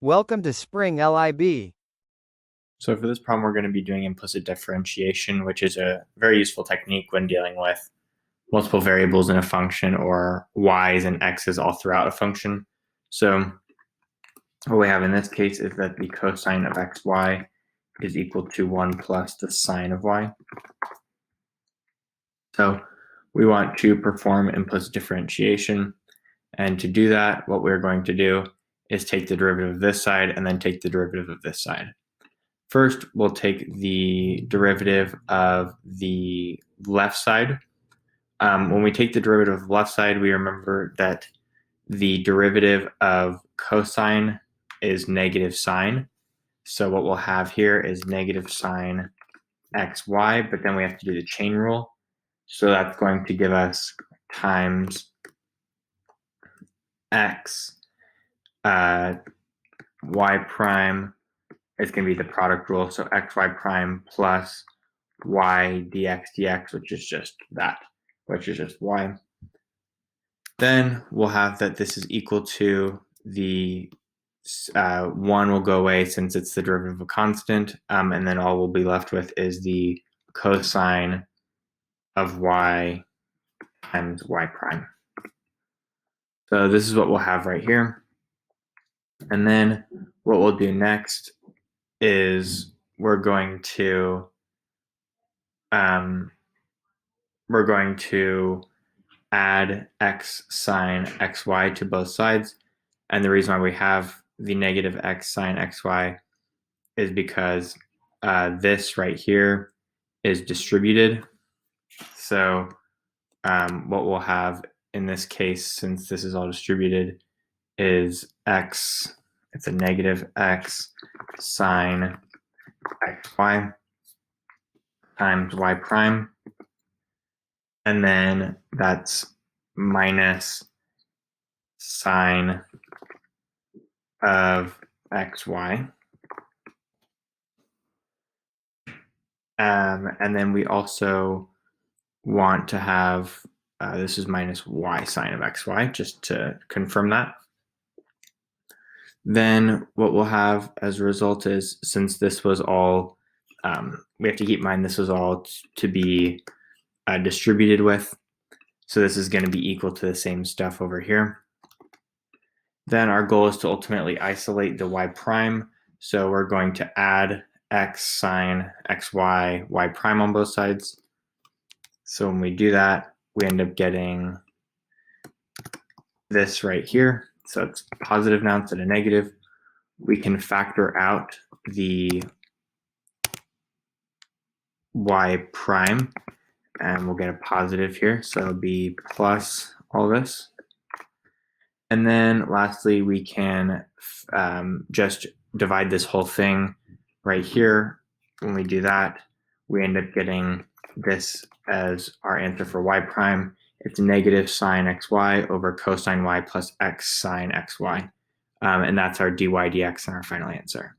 Welcome to springlib. So for this problem, we're going to be doing implicit differentiation, which is a very useful technique when dealing with multiple variables in a function or y's and x's all throughout a function. So what we have in this case is that the cosine of xy is equal to 1 plus the sine of y. So we want to perform implicit differentiation. And to do that, what we're going to do is take the derivative of this side and then take the derivative of this side. First, we'll take the derivative of the left side. When we take the derivative of the left side, we remember that the derivative of cosine is negative sine. So what we'll have here is negative sine xy, but then we have to do the chain rule. So that's going to give us times x y prime. It's going to be the product rule. So xy prime plus y dx, which is just that, which is just y. Then we'll have that this is equal to the 1 will go away since it's the derivative of a constant. And then all we'll be left with is the cosine of y times y prime. So this is what we'll have right here. And then what we'll do next is we're going to add x sine xy to both sides. And the reason why we have the negative x sine xy is because this right here is distributed. So what we'll have in this case, since this is all distributed, is x, it's a negative x sine xy times y prime. And then that's minus sine of xy. And then we also want to have, this is minus y sine of xy, just to confirm that. Then what we'll have as a result is, since this was all, we have to keep in mind this was all to be distributed with. So this is going to be equal to the same stuff over here. Then our goal is to ultimately isolate the y prime. So we're going to add x sine xy y prime on both sides. So when we do that, we end up getting this right here. So it's positive now instead of negative. We can factor out the y prime, and we'll get a positive here. So it'll be plus all this. And then lastly, we can just divide this whole thing right here. When we do that, we end up getting this as our answer for y prime. It's negative sine xy over cosine y plus x sine xy. And that's our dy dx and our final answer.